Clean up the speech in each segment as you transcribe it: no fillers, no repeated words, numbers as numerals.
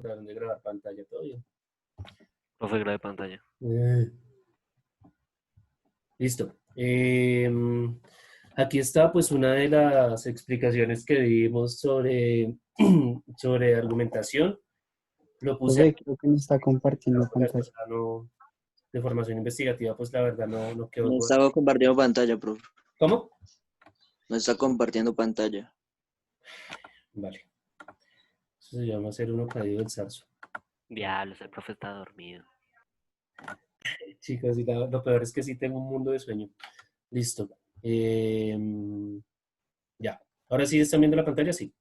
acordaron de grabar pantalla, todo bien. Profe, grave pantalla. Listo. Aquí está pues una de las explicaciones que dimos sobre, sobre argumentación. Lo puse Profe, creo que me está compartiendo la pantalla. verdad no, de formación investigativa, pues la verdad no quedó. No estaba compartiendo pantalla, profe. ¿Cómo? No está compartiendo pantalla. Vale. Eso se llama ser uno caído del zarzo. Diablos, el profe está dormido. Chicos, y lo peor es que sí tengo un mundo de sueño. Listo. Ya. Ahora sí están viendo la pantalla, sí.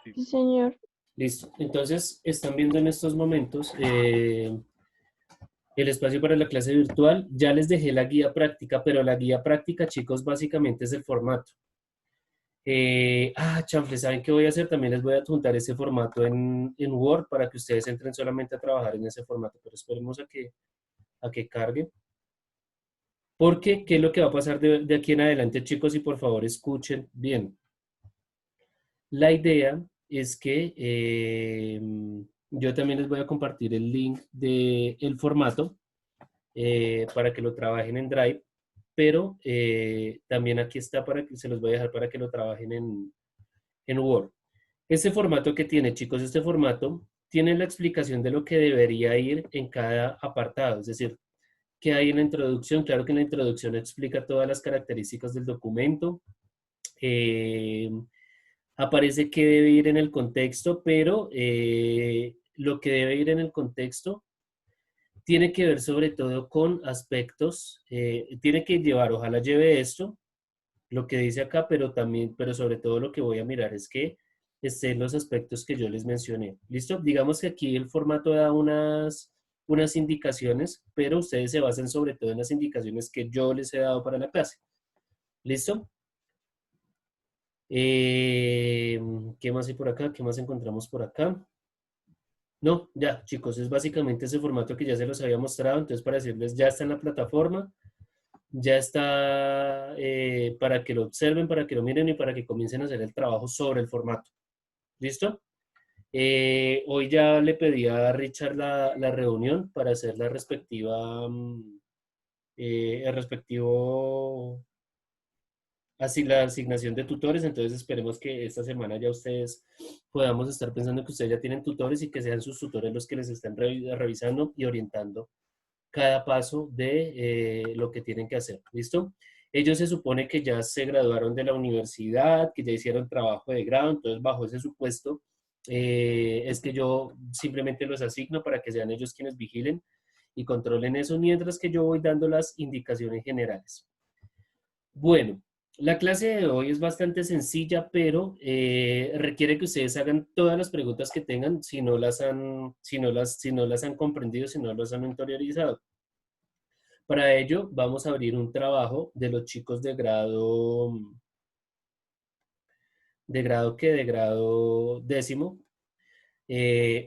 Sí, señor. Listo. Entonces, están viendo en estos momentos el espacio para la clase virtual. Ya les dejé la guía práctica, pero la guía práctica, chicos, básicamente es el formato. Chanfle, ¿saben qué voy a hacer? También les voy a adjuntar ese formato en Word para que ustedes entren solamente a trabajar en ese formato, pero esperemos a que cargue. Porque, ¿qué es lo que va a pasar de aquí en adelante, chicos? Y por favor, escuchen bien. La idea es que yo también les voy a compartir el link del formato para que lo trabajen en Drive, pero también aquí está para que se los voy a dejar para que lo trabajen en Word. Este formato que tiene, chicos, este formato tiene la explicación de lo que debería ir en cada apartado, es decir, ¿qué hay en la introducción? Claro que en la introducción explica todas las características del documento. Aparece qué debe ir en el contexto, pero lo que debe ir en el contexto tiene que ver sobre todo con aspectos, tiene que llevar, ojalá lleve esto, lo que dice acá, pero también, pero sobre todo lo que voy a mirar es que estén los aspectos que yo les mencioné. ¿Listo? Digamos que aquí el formato da unas indicaciones, pero ustedes se basan sobre todo en las indicaciones que yo les he dado para la clase. ¿Listo? ¿Qué más hay por acá? ¿Qué más encontramos por acá? No, ya, chicos, es básicamente ese formato que ya se los había mostrado. Entonces, para decirles, ya está en la plataforma, ya está para que lo observen, para que lo miren y para que comiencen a hacer el trabajo sobre el formato. ¿Listo? Hoy ya le pedí a Richard la reunión para hacer la respectiva, el respectivo así la asignación de tutores, entonces esperemos que esta semana ya ustedes podamos estar pensando que ustedes ya tienen tutores y que sean sus tutores los que les estén revisando y orientando cada paso de lo que tienen que hacer. ¿Listo? Ellos se supone que ya se graduaron de la universidad, que ya hicieron trabajo de grado, entonces bajo ese supuesto es que yo simplemente los asigno para que sean ellos quienes vigilen y controlen eso, mientras que yo voy dando las indicaciones generales. Bueno, la clase de hoy es bastante sencilla, pero requiere que ustedes hagan todas las preguntas que tengan si no las han, si no las han comprendido, si no las han interiorizado. Para ello, vamos a abrir un trabajo de los chicos de grado décimo.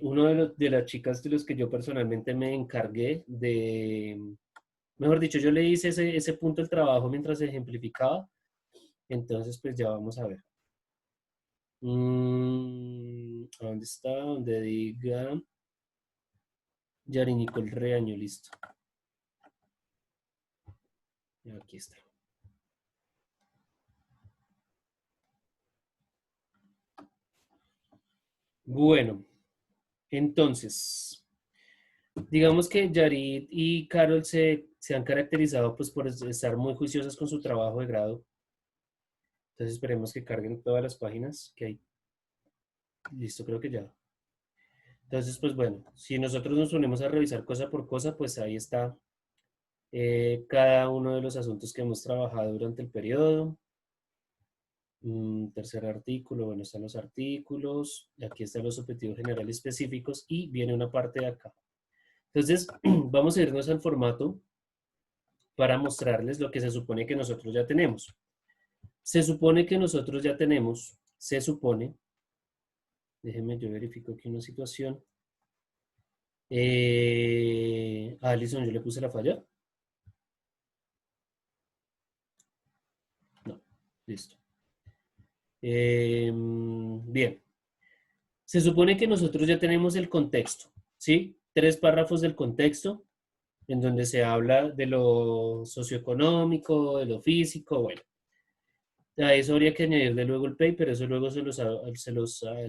Uno de las chicas de los que yo personalmente me encargué de, mejor dicho, yo le hice ese punto del trabajo mientras se ejemplificaba. Entonces, pues ya vamos a ver. ¿Dónde está? Donde diga Yari Nicole Reaño, listo. Aquí está. Bueno, entonces, digamos que Yarit y Carol se han caracterizado pues por estar muy juiciosas con su trabajo de grado. Entonces esperemos que carguen todas las páginas que hay. Listo, creo que ya. Entonces, pues bueno, si nosotros nos unimos a revisar cosa por cosa, pues ahí está cada uno de los asuntos que hemos trabajado durante el periodo. Tercer artículo, bueno, están los artículos, aquí están los objetivos generales específicos y viene una parte de acá. Entonces, vamos a irnos al formato para mostrarles lo que se supone que nosotros ya tenemos. Se supone que nosotros ya tenemos, se supone, déjenme yo verifico aquí una situación. Alison, yo le puse la falla. No, listo. Bien. Se supone que nosotros ya tenemos el contexto, ¿sí? 3 párrafos del contexto, en donde se habla de lo socioeconómico, de lo físico, bueno. A eso habría que añadirle luego el paper, eso luego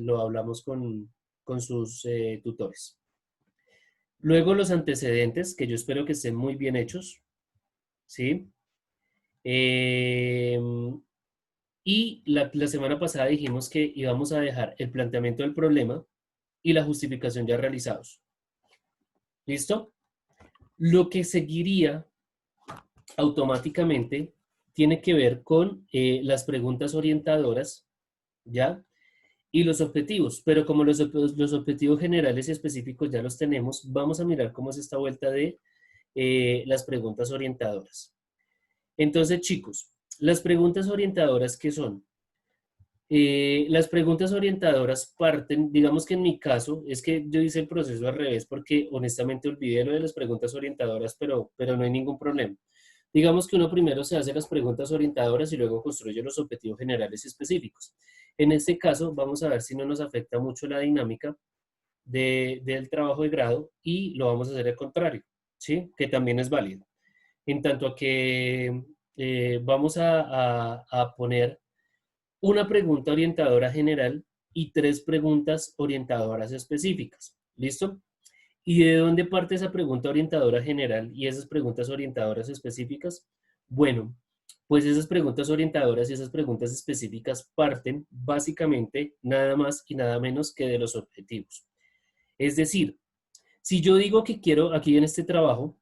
lo hablamos con sus tutores. Luego los antecedentes, que yo espero que estén muy bien hechos, ¿sí? Y la semana pasada dijimos que íbamos a dejar el planteamiento del problema y la justificación ya realizados. ¿Listo? Lo que seguiría automáticamente tiene que ver con las preguntas orientadoras, ¿ya? Y los objetivos, pero como los objetivos generales y específicos ya los tenemos, vamos a mirar cómo es esta vuelta de las preguntas orientadoras. Entonces, chicos, las preguntas orientadoras, ¿qué son? Las preguntas orientadoras parten, digamos que en mi caso, es que yo hice el proceso al revés porque honestamente olvidé lo de las preguntas orientadoras, pero no hay ningún problema. Digamos que uno primero se hace las preguntas orientadoras y luego construye los objetivos generales y específicos. En este caso, vamos a ver si no nos afecta mucho la dinámica del trabajo de grado y lo vamos a hacer al contrario, ¿sí? Que también es válido. En tanto a que vamos a poner una pregunta orientadora general y 3 preguntas orientadoras específicas. ¿Listo? ¿Y de dónde parte esa pregunta orientadora general y esas preguntas orientadoras específicas? Bueno, pues esas preguntas orientadoras y esas preguntas específicas parten básicamente nada más y nada menos que de los objetivos. Es decir, si yo digo que quiero aquí en este trabajo,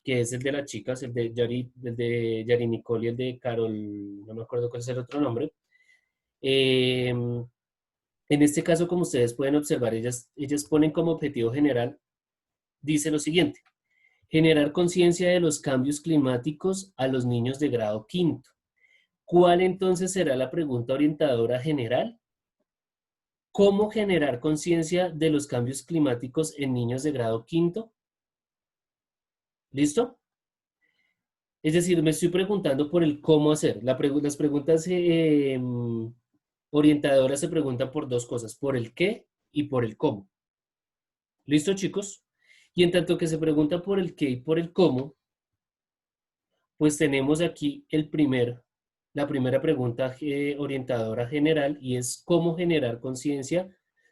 que es el de las chicas, el de Yari Nicole y el de Carol, no me acuerdo cuál es el otro nombre, en este caso, como ustedes pueden observar, ellas ponen como objetivo general, dice lo siguiente: generar conciencia de los cambios climáticos a los niños de grado quinto. ¿Cuál entonces será la pregunta orientadora general? ¿Cómo generar conciencia de los cambios climáticos en niños de grado quinto? ¿Listo? Es decir, me estoy preguntando por el cómo hacer. Las preguntas orientadoras se preguntan por 2 cosas, por el qué y por el cómo. ¿Listo, chicos? Y en tanto que se pregunta por el qué y por el cómo, pues tenemos aquí la primera pregunta orientadora general y es cómo generar conciencia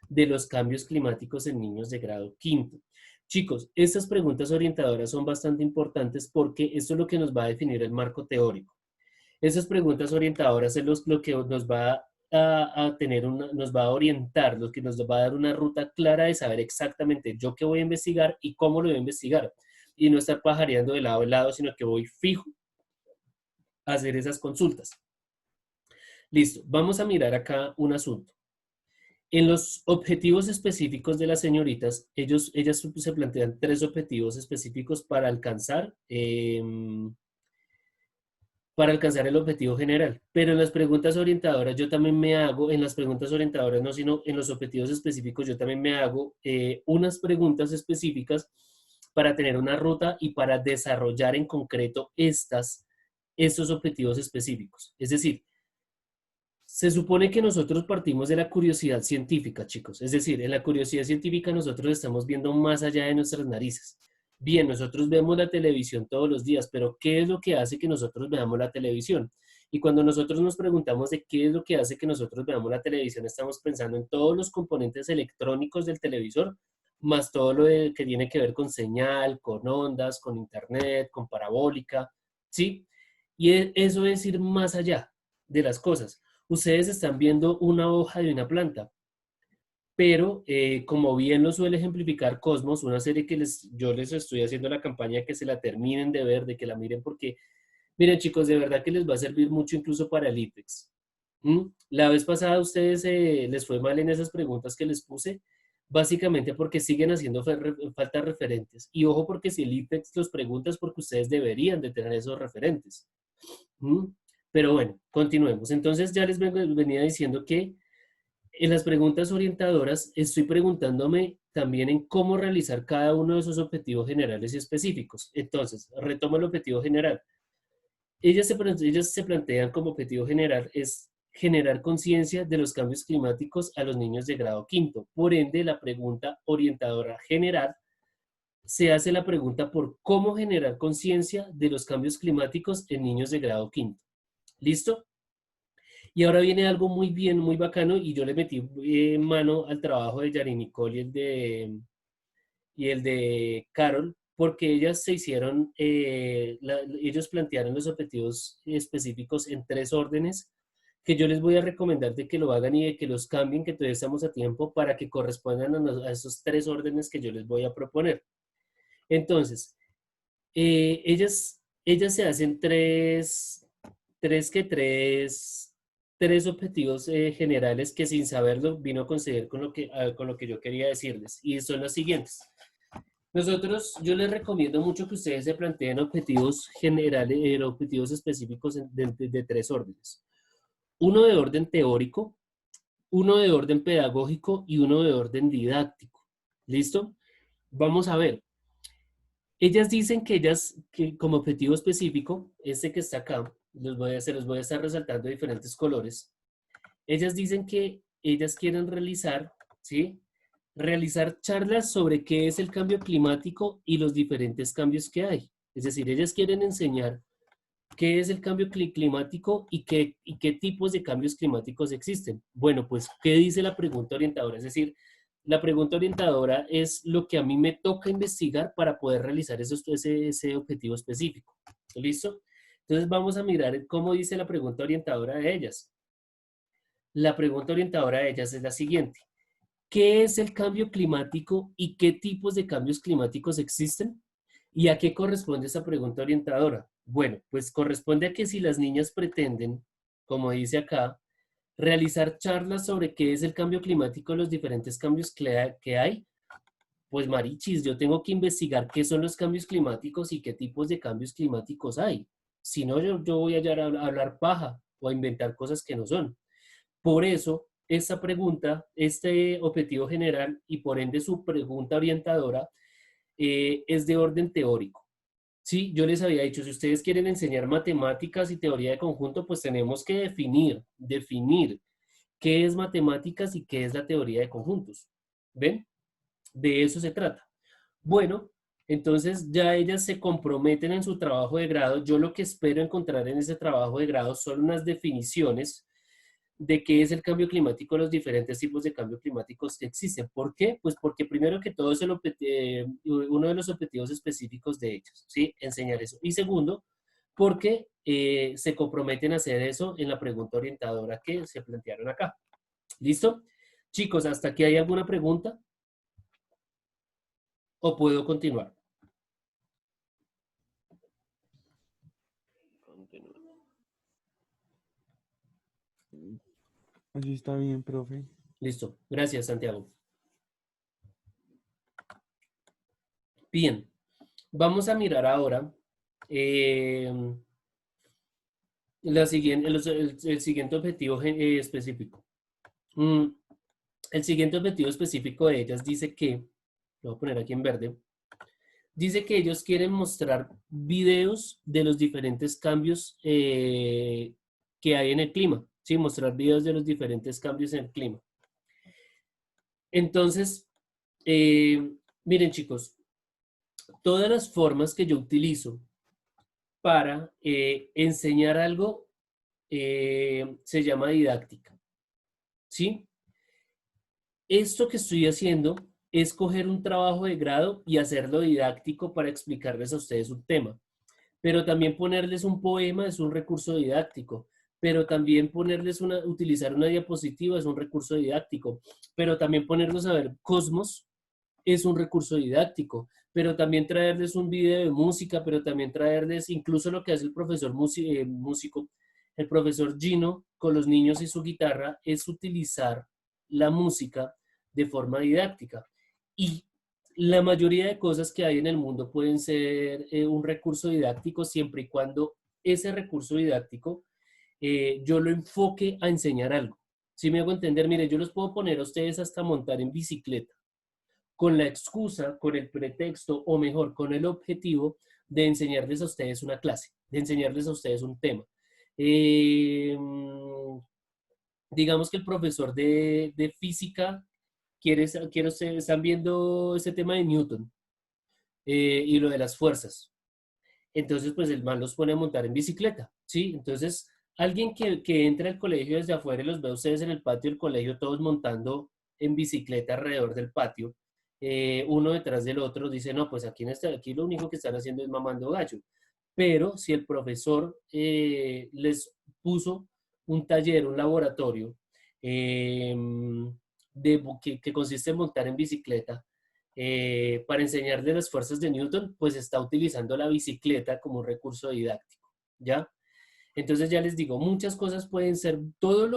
de los cambios climáticos en niños de grado quinto. Chicos, estas preguntas orientadoras son bastante importantes porque esto es lo que nos va a definir el marco teórico. Esas preguntas orientadoras es lo que nos va nos va a orientar, lo que nos va a dar una ruta clara de saber exactamente yo qué voy a investigar y cómo lo voy a investigar. Y no estar pajareando de lado a lado, sino que voy fijo a hacer esas consultas. Listo, vamos a mirar acá un asunto. En los objetivos específicos de las señoritas, ellas se plantean 3 objetivos específicos para alcanzar el objetivo general. Pero en las preguntas orientadoras yo también me hago, en las preguntas orientadoras no, sino en los objetivos específicos yo también me hago unas preguntas específicas para tener una ruta y para desarrollar en concreto estos objetivos específicos. Es decir, se supone que nosotros partimos de la curiosidad científica, chicos. Es decir, en la curiosidad científica nosotros estamos viendo más allá de nuestras narices. Bien, nosotros vemos la televisión todos los días, pero ¿qué es lo que hace que nosotros veamos la televisión? Y cuando nosotros nos preguntamos de qué es lo que hace que nosotros veamos la televisión, estamos pensando en todos los componentes electrónicos del televisor, más todo lo que tiene que ver con señal, con ondas, con internet, con parabólica, ¿sí? Y eso es ir más allá de las cosas. Ustedes están viendo una hoja de una planta, pero como bien lo suele ejemplificar Cosmos, una serie que yo les estoy haciendo la campaña que se la terminen de ver, de que la miren, porque, miren chicos, de verdad que les va a servir mucho incluso para el IPEX. La vez pasada a ustedes les fue mal en esas preguntas que les puse, básicamente porque siguen haciendo falta referentes. Y ojo, porque si el IPEX los pregunta es porque ustedes deberían de tener esos referentes. Pero bueno, continuemos. Entonces ya les venía diciendo que en las preguntas orientadoras estoy preguntándome también en cómo realizar cada uno de esos objetivos generales y específicos. Entonces, retomo el objetivo general. Ellas se plantean como objetivo general es generar conciencia de los cambios climáticos a los niños de grado quinto. Por ende, la pregunta orientadora general se hace la pregunta por cómo generar conciencia de los cambios climáticos en niños de grado quinto. ¿Listo? Y ahora viene algo muy bien, muy bacano, y yo le metí mano al trabajo de Yari Nicole y el de Carol, porque ellas se hicieron, ellos plantearon los objetivos específicos en 3 órdenes, que yo les voy a recomendar de que lo hagan y de que los cambien, que todavía estamos a tiempo, para que correspondan a esos 3 órdenes que yo les voy a proponer. Entonces, ellas se hacen tres objetivos generales que sin saberlo vino a coincidir con lo que yo quería decirles. Y son los siguientes. Yo les recomiendo mucho que ustedes se planteen objetivos generales, objetivos específicos de 3 órdenes. Uno de orden teórico, uno de orden pedagógico y uno de orden didáctico. ¿Listo? Vamos a ver. Ellas dicen que como objetivo específico, este que está acá, se los voy a estar resaltando de diferentes colores. Ellas dicen que ellas quieren realizar, ¿sí? Realizar charlas sobre qué es el cambio climático y los diferentes cambios que hay. Es decir, ellas quieren enseñar qué es el cambio climático y qué tipos de cambios climáticos existen. Bueno, pues, ¿qué dice la pregunta orientadora? Es decir, la pregunta orientadora es lo que a mí me toca investigar para poder realizar ese objetivo específico. ¿Listo? Entonces vamos a mirar cómo dice la pregunta orientadora de ellas. La pregunta orientadora de ellas es la siguiente. ¿Qué es el cambio climático y qué tipos de cambios climáticos existen? ¿Y a qué corresponde esa pregunta orientadora? Bueno, pues corresponde a que si las niñas pretenden, como dice acá, realizar charlas sobre qué es el cambio climático, los diferentes cambios que hay, pues marichis, yo tengo que investigar qué son los cambios climáticos y qué tipos de cambios climáticos hay. Si no, yo voy a hablar paja o a inventar cosas que no son. Por eso, esta pregunta, este objetivo general y por ende su pregunta orientadora es de orden teórico. Sí, yo les había dicho, si ustedes quieren enseñar matemáticas y teoría de conjunto, pues tenemos que definir qué es matemáticas y qué es la teoría de conjuntos. ¿Ven? De eso se trata. Bueno, entonces ya ellas se comprometen en su trabajo de grado. Yo lo que espero encontrar en ese trabajo de grado son unas definiciones de qué es el cambio climático, los diferentes tipos de cambio climáticos que existen. ¿Por qué? Pues porque primero que todo es uno de los objetivos específicos de ellos, ¿sí? Enseñar eso. Y segundo, porque se comprometen a hacer eso en la pregunta orientadora que se plantearon acá. ¿Listo? Chicos, ¿hasta aquí hay alguna pregunta? ¿O puedo continuar? Así está bien, profe. Listo. Gracias, Santiago. Bien. Vamos a mirar ahora el siguiente objetivo específico. El siguiente objetivo específico de ellas dice que, lo voy a poner aquí en verde, dice que ellos quieren mostrar videos de los diferentes cambios que hay en el clima. Sí, mostrar videos de los diferentes cambios en el clima. Entonces, miren chicos, todas las formas que yo utilizo para enseñar algo se llama didáctica. ¿Sí? Esto que estoy haciendo es coger un trabajo de grado y hacerlo didáctico para explicarles a ustedes un tema. Pero también ponerles un poema es un recurso didáctico. Pero también utilizar una diapositiva es un recurso didáctico. Pero también ponerlos a ver Cosmos es un recurso didáctico. Pero también traerles un video de música, pero también traerles incluso lo que hace el profesor músico, el profesor Gino con los niños y su guitarra, es utilizar la música de forma didáctica. Y la mayoría de cosas que hay en el mundo pueden ser un recurso didáctico siempre y cuando ese recurso didáctico yo lo enfoque a enseñar algo. Si me hago entender, mire, yo los puedo poner a ustedes hasta montar en bicicleta con la excusa, con el pretexto o mejor, con el objetivo de enseñarles a ustedes una clase, de enseñarles a ustedes un tema. digamos que el profesor de física están viendo ese tema de Newton y lo de las fuerzas. Entonces, pues el man los pone a montar en bicicleta, ¿sí? Entonces, alguien que entra al colegio desde afuera y los ve a ustedes en el patio del colegio, todos montando en bicicleta alrededor del patio, uno detrás del otro, dice, no, pues aquí lo único que están haciendo es mamando gallo. Pero si el profesor les puso un taller, un laboratorio, eh, que consiste en montar en bicicleta, para enseñarle las fuerzas de Newton, pues está utilizando la bicicleta como un recurso didáctico, ¿ya? Entonces ya les digo, muchas cosas pueden ser, todos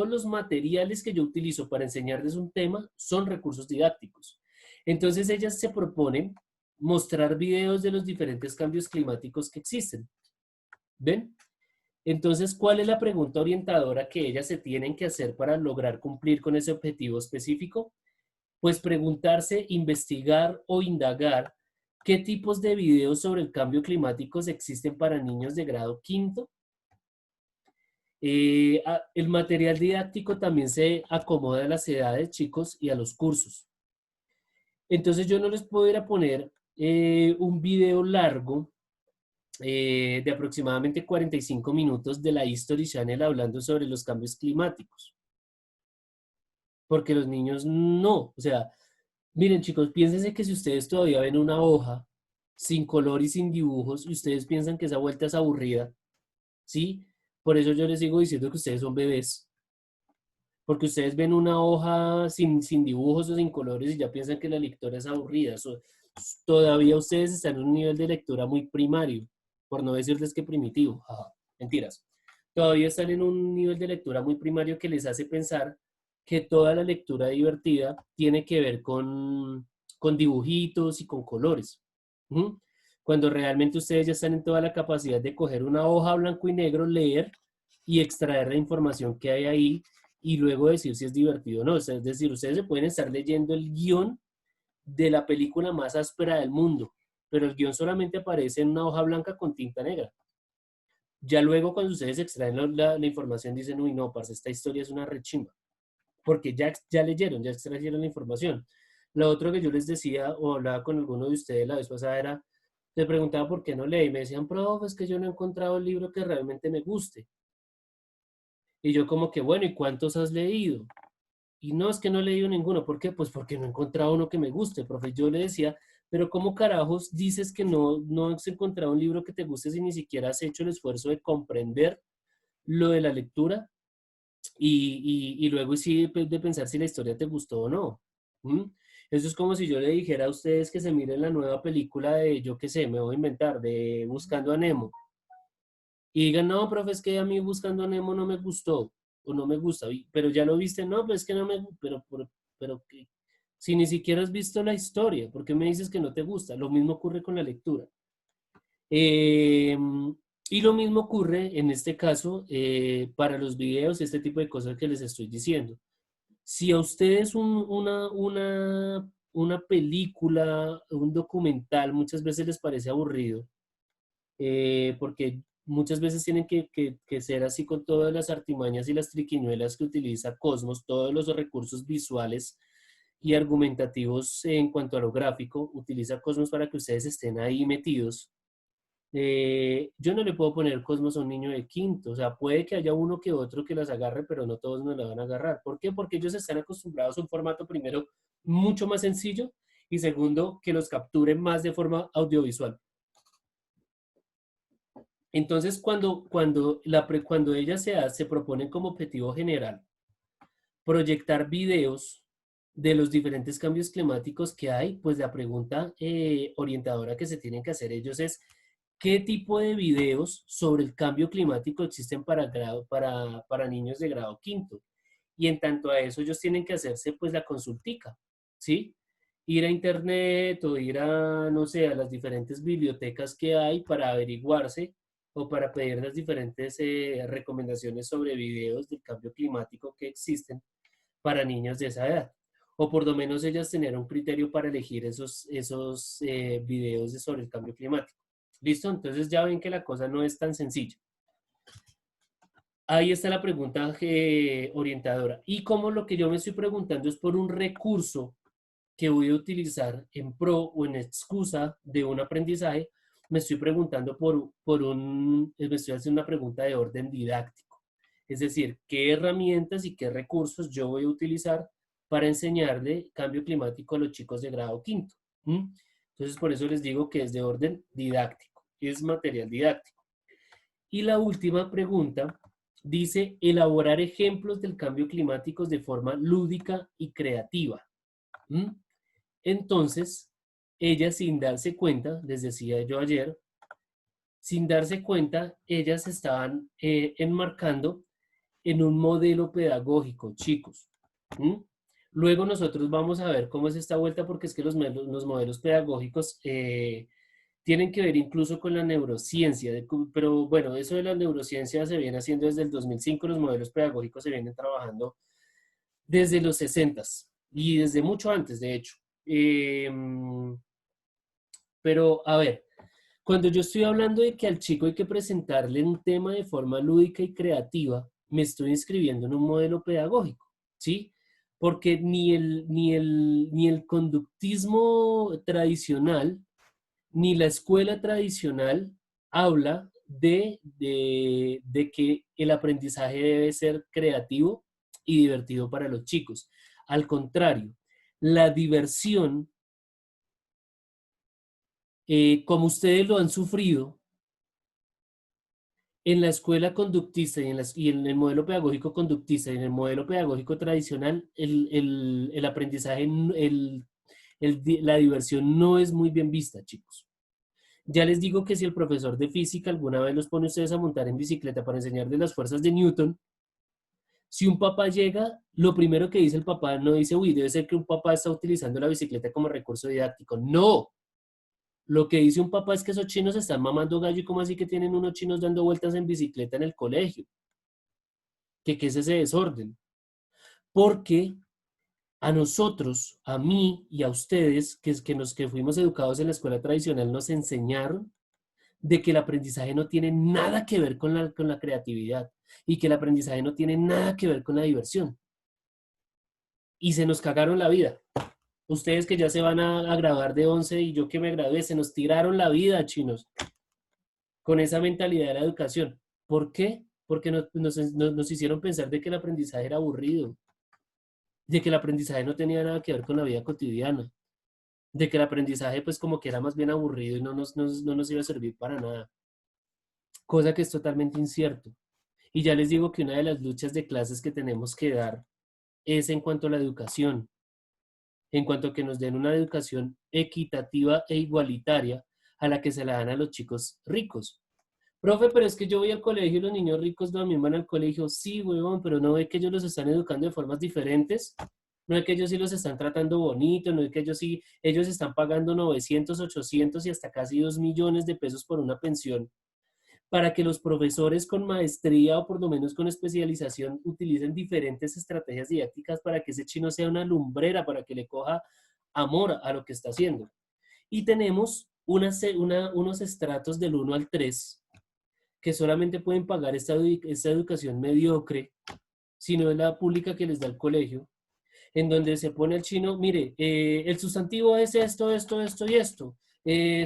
los materiales que yo utilizo para enseñarles un tema son recursos didácticos. Entonces ellas se proponen mostrar videos de los diferentes cambios climáticos que existen. ¿Ven? Entonces, ¿cuál es la pregunta orientadora que ellas se tienen que hacer para lograr cumplir con ese objetivo específico? Pues preguntarse, investigar o indagar qué tipos de videos sobre el cambio climático existen para niños de grado quinto. El material didáctico también se acomoda a las edades, chicos, y a los cursos. Entonces yo no les puedo ir a poner un video largo de aproximadamente 45 minutos de la History Channel hablando sobre los cambios climáticos. Porque los niños no, o sea, miren chicos, piénsense que si ustedes todavía ven una hoja sin color y sin dibujos y ustedes piensan que esa vuelta es aburrida, ¿sí? Por eso yo les sigo diciendo que ustedes son bebés. Porque ustedes ven una hoja sin dibujos o sin colores y ya piensan que la lectura es aburrida. Todavía ustedes están en un nivel de lectura muy primario, por no decirles que primitivo. Ajá, mentiras. Todavía están en un nivel de lectura muy primario que les hace pensar que toda la lectura divertida tiene que ver con dibujitos y con colores. ¿Mm? Cuando realmente ustedes ya están en toda la capacidad de coger una hoja blanco y negro, leer y extraer la información que hay ahí y luego decir si es divertido o no. Es decir, ustedes se pueden estar leyendo el guión de la película más áspera del mundo, pero el guión solamente aparece en una hoja blanca con tinta negra. Ya luego cuando ustedes extraen la información dicen, uy, no, parce, esta historia es una rechimba, porque ya leyeron, ya extrajeron la información. Lo otro que yo les decía o hablaba con alguno de ustedes la vez pasada era, les preguntaba por qué no leí, y me decían, profe, es que yo no he encontrado el libro que realmente me guste. Y yo como que, bueno, ¿y cuántos has leído? Y no, es que no he leído ninguno. ¿Por qué? Pues porque no he encontrado uno que me guste, profe. Yo le decía, pero ¿cómo carajos dices que no has encontrado un libro que te guste si ni siquiera has hecho el esfuerzo de comprender lo de la lectura y luego sí de pensar si la historia te gustó o no? ¿Mm? Eso es como si yo le dijera a ustedes que se miren la nueva película de, yo qué sé, me voy a inventar, de Buscando a Nemo. Y digan, no, profe, es que a mí Buscando a Nemo no me gustó, o no me gusta, pero ya lo viste, no, pues es que no me, pero que, si ni siquiera has visto la historia, ¿por qué me dices que no te gusta? Lo mismo ocurre con la lectura. Eh, y lo mismo ocurre en este caso para los videos, este tipo de cosas que les estoy diciendo. Si a ustedes una película, un documental muchas veces les parece aburrido, porque muchas veces tienen que ser así con todas las artimañas y las triquiñuelas que utiliza Cosmos, todos los recursos visuales y argumentativos en cuanto a lo gráfico, utiliza Cosmos para que ustedes estén ahí metidos. Yo no le puedo poner Cosmos a un niño de quinto, o sea, puede que haya uno que otro que las agarre, pero no todos nos la van a agarrar. ¿Por qué? Porque ellos están acostumbrados a un formato, primero, mucho más sencillo y segundo, que los capturen más de forma audiovisual. Entonces, cuando ellas se proponen como objetivo general proyectar videos de los diferentes cambios climáticos que hay, pues la pregunta orientadora que se tienen que hacer ellos es, ¿qué tipo de videos sobre el cambio climático existen para niños de grado quinto? Y en tanto a eso, ellos tienen que hacerse pues la consultica, ¿sí? Ir a internet o ir a, no sé, a las diferentes bibliotecas que hay para averiguarse o para pedir las diferentes recomendaciones sobre videos del cambio climático que existen para niños de esa edad. O por lo menos ellas tener un criterio para elegir esos videos sobre el cambio climático. ¿Listo? Entonces ya ven que la cosa no es tan sencilla. ahí está la pregunta orientadora. Y como lo que yo me estoy preguntando es por un recurso que voy a utilizar en pro o en excusa de un aprendizaje, me estoy preguntando me estoy haciendo una pregunta de orden didáctico. Es decir, ¿qué herramientas y qué recursos yo voy a utilizar para enseñarle cambio climático a los chicos de grado quinto? ¿Mm? Entonces, por eso les digo que es de orden didáctico, es material didáctico. Y la última pregunta dice, elaborar ejemplos del cambio climático de forma lúdica y creativa. ¿Mm? Entonces, ellas sin darse cuenta, les decía yo ayer, sin darse cuenta, ellas estaban enmarcando en un modelo pedagógico, chicos. ¿Mm? Luego nosotros vamos a ver cómo es esta vuelta, porque es que los modelos pedagógicos tienen que ver incluso con la neurociencia, pero bueno, eso de la neurociencia se viene haciendo desde el 2005, los modelos pedagógicos se vienen trabajando desde los 60 y desde mucho antes, de hecho. Pero a ver, cuando yo estoy hablando de que al chico hay que presentarle un tema de forma lúdica y creativa, me estoy inscribiendo en un modelo pedagógico, ¿sí? Porque ni el conductismo tradicional, ni la escuela tradicional habla de que el aprendizaje debe ser creativo y divertido para los chicos. Al contrario, la diversión, como ustedes lo han sufrido, en la escuela conductista y en el modelo pedagógico conductista y en el modelo pedagógico tradicional, el aprendizaje, la diversión no es muy bien vista, chicos. Ya les digo que si el profesor de física alguna vez los pone ustedes a montar en bicicleta para enseñarles las fuerzas de Newton, si un papá llega, lo primero que dice el papá no dice, uy, debe ser que un papá está utilizando la bicicleta como recurso didáctico. No, lo que dice un papá es que esos chinos están mamando gallo y cómo así que tienen unos chinos dando vueltas en bicicleta en el colegio. Que qué es ese desorden. Porque a nosotros, a mí y a ustedes, que fuimos educados en la escuela tradicional, nos enseñaron de que el aprendizaje no tiene nada que ver con la creatividad y que el aprendizaje no tiene nada que ver con la diversión. Y se nos cagaron la vida. Ustedes que ya se van a graduar de 11 y yo que me gradué, se nos tiraron la vida, chinos, con esa mentalidad de la educación. ¿Por qué? Porque nos hicieron pensar de que el aprendizaje era aburrido, de que el aprendizaje no tenía nada que ver con la vida cotidiana, de que el aprendizaje pues como que era más bien aburrido y no nos iba a servir para nada, cosa que es totalmente incierto. Y ya les digo que una de las luchas de clases que tenemos que dar es en cuanto a la educación, en cuanto a que nos den una educación equitativa e igualitaria a la que se la dan a los chicos ricos. Profe, pero es que yo voy al colegio y los niños ricos también van al colegio. Sí, huevón, pero no ve que ellos los están educando de formas diferentes. No es que ellos sí los están tratando bonito, no es que ellos están pagando 900, 800 y hasta casi 2 millones de pesos por una pensión para que los profesores con maestría o por lo menos con especialización utilicen diferentes estrategias didácticas para que ese chino sea una lumbrera, para que le coja amor a lo que está haciendo. Y tenemos unos estratos del 1 al 3 que solamente pueden pagar esta educación mediocre, si no es la pública que les da el colegio, en donde se pone el chino, mire, el sustantivo es esto, esto, esto y esto.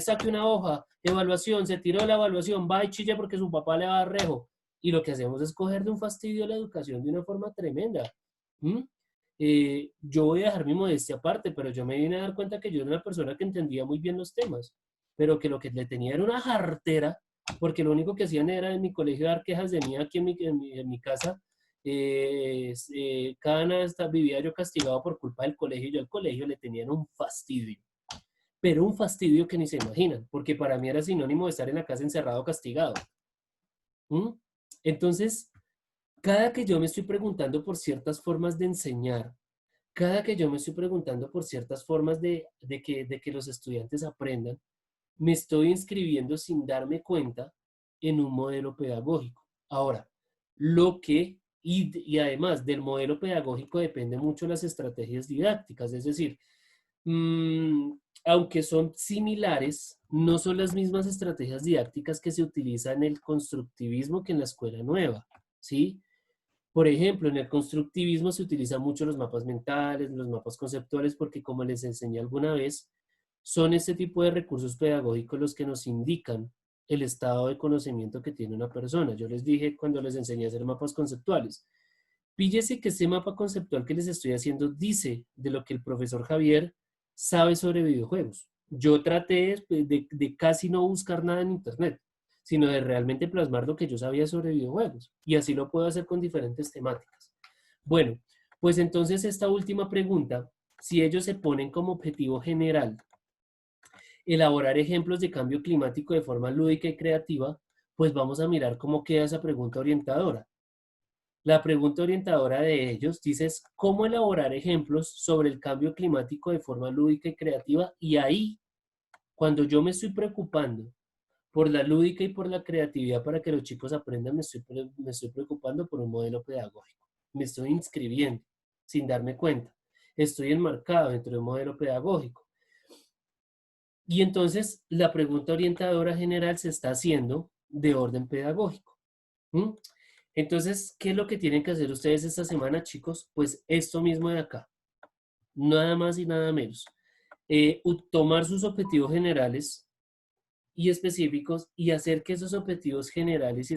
Saque una hoja, evaluación, se tiró la evaluación, va y chilla porque su papá le va a dar rejo. Y lo que hacemos es coger de un fastidio la educación de una forma tremenda. ¿Mm? Yo voy a dejar mi modestia aparte, pero yo me vine a dar cuenta que yo era una persona que entendía muy bien los temas, pero que lo que le tenía era una jartera, porque lo único que hacían era en mi colegio dar quejas de mí aquí en mi casa. Cada vez vivía yo castigado por culpa del colegio. Yo al colegio le tenían un fastidio, pero un fastidio que ni se imaginan, porque para mí era sinónimo de estar en la casa encerrado castigado. ¿Mm? Entonces, cada que yo me estoy preguntando por ciertas formas de enseñar, cada que yo me estoy preguntando por ciertas formas de que los estudiantes aprendan, me estoy inscribiendo sin darme cuenta en un modelo pedagógico. Ahora, y además del modelo pedagógico depende mucho las estrategias didácticas, es decir, aunque son similares, no son las mismas estrategias didácticas que se utilizan en el constructivismo que en la escuela nueva, ¿sí? Por ejemplo, en el constructivismo se utilizan mucho los mapas mentales, los mapas conceptuales, porque como les enseñé alguna vez, son este tipo de recursos pedagógicos los que nos indican el estado de conocimiento que tiene una persona. Yo les dije cuando les enseñé a hacer mapas conceptuales, píllese que este mapa conceptual que les estoy haciendo dice de lo que el profesor Javier sabe sobre videojuegos. Yo traté de casi no buscar nada en internet, sino de realmente plasmar lo que yo sabía sobre videojuegos. Y así lo puedo hacer con diferentes temáticas. Bueno, pues entonces esta última pregunta, si ellos se ponen como objetivo general elaborar ejemplos de cambio climático de forma lúdica y creativa, pues vamos a mirar cómo queda esa pregunta orientadora. La pregunta orientadora de ellos dice es cómo elaborar ejemplos sobre el cambio climático de forma lúdica y creativa, y ahí, cuando yo me estoy preocupando por la lúdica y por la creatividad para que los chicos aprendan, me estoy preocupando por un modelo pedagógico. Me estoy inscribiendo sin darme cuenta. Estoy enmarcado dentro de un modelo pedagógico. Y entonces la pregunta orientadora general se está haciendo de orden pedagógico. ¿Mm? Entonces, ¿qué es lo que tienen que hacer ustedes esta semana, chicos? Pues esto mismo de acá. Nada más y nada menos. Tomar sus objetivos generales y específicos y hacer que esos objetivos generales y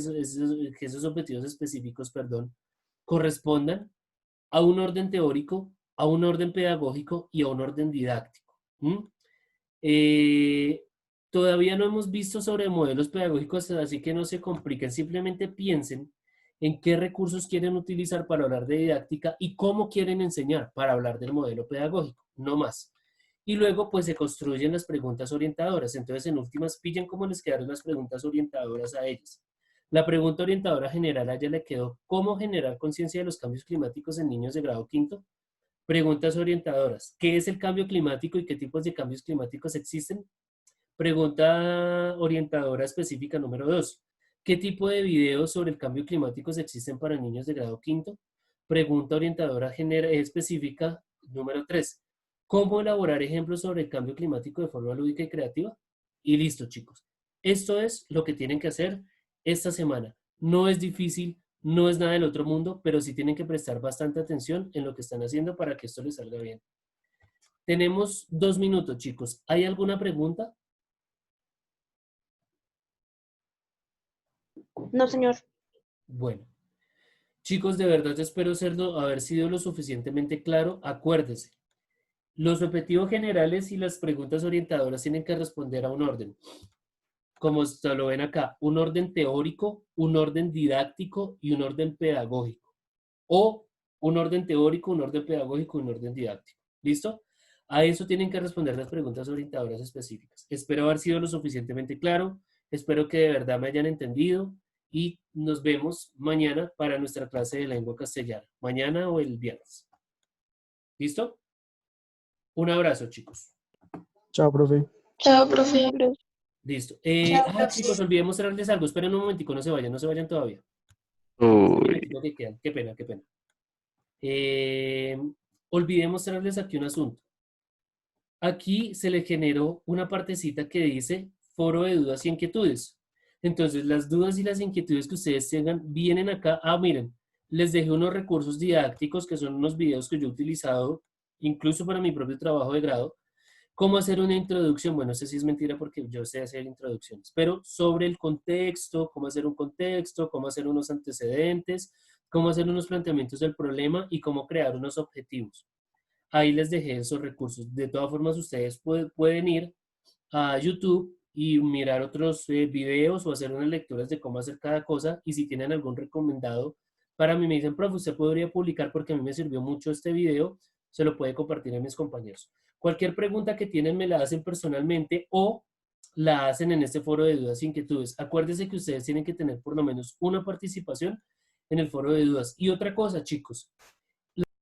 que esos objetivos específicos, perdón, correspondan a un orden teórico, a un orden pedagógico y a un orden didáctico. ¿Mm? Todavía no hemos visto sobre modelos pedagógicos, así que no se compliquen, simplemente piensen en qué recursos quieren utilizar para hablar de didáctica y cómo quieren enseñar para hablar del modelo pedagógico, no más. Y luego pues se construyen las preguntas orientadoras, entonces en últimas pillen cómo les quedaron las preguntas orientadoras a ellas. La pregunta orientadora general a ella le quedó, ¿cómo generar conciencia de los cambios climáticos en niños de grado quinto? Preguntas orientadoras, ¿qué es el cambio climático y qué tipos de cambios climáticos existen? Pregunta orientadora específica número 2. ¿Qué tipo de videos sobre el cambio climático existen para niños de grado quinto? Pregunta orientadora específica número 3. ¿Cómo elaborar ejemplos sobre el cambio climático de forma lúdica y creativa? Y listo, chicos. Esto es lo que tienen que hacer esta semana. No es difícil, no es nada del otro mundo, pero sí tienen que prestar bastante atención en lo que están haciendo para que esto les salga bien. Tenemos 2 minutos, chicos. ¿Hay alguna pregunta? No, señor. Bueno, chicos, de verdad espero haber sido lo suficientemente claro. Acuérdense, los objetivos generales y las preguntas orientadoras tienen que responder a un orden. Como se lo ven acá, un orden teórico, un orden didáctico y un orden pedagógico. O un orden teórico, un orden pedagógico y un orden didáctico. ¿Listo? A eso tienen que responder las preguntas orientadoras específicas. Espero haber sido lo suficientemente claro. Espero que de verdad me hayan entendido. Y nos vemos mañana para nuestra clase de lengua castellana. Mañana o el viernes. ¿Listo? Un abrazo, chicos. Chao, profe. Chao, profe. Listo. Chicos, olvidé mostrarles algo. Esperen un momentico, no se vayan todavía. Un Uy, momentico que quedan. Qué pena, qué pena. Olvidé mostrarles aquí un asunto. Aquí se le generó una partecita que dice foro de dudas y inquietudes. Entonces, las dudas y las inquietudes que ustedes tengan vienen acá. Ah, miren, les dejé unos recursos didácticos que son unos videos que yo he utilizado incluso para mi propio trabajo de grado. ¿Cómo hacer una introducción? Bueno, sé si es mentira porque yo sé hacer introducciones, pero sobre el contexto, cómo hacer un contexto, cómo hacer unos antecedentes, cómo hacer unos planteamientos del problema y cómo crear unos objetivos. Ahí les dejé esos recursos. De todas formas, ustedes pueden ir a YouTube y mirar otros videos o hacer unas lecturas de cómo hacer cada cosa. Y si tienen algún recomendado, para mí me dicen, profe, usted podría publicar porque a mí me sirvió mucho este video, se lo puede compartir a mis compañeros. Cualquier pregunta que tienen me la hacen personalmente o la hacen en este foro de dudas e inquietudes. Acuérdense que ustedes tienen que tener por lo menos una participación en el foro de dudas. Y otra cosa, chicos,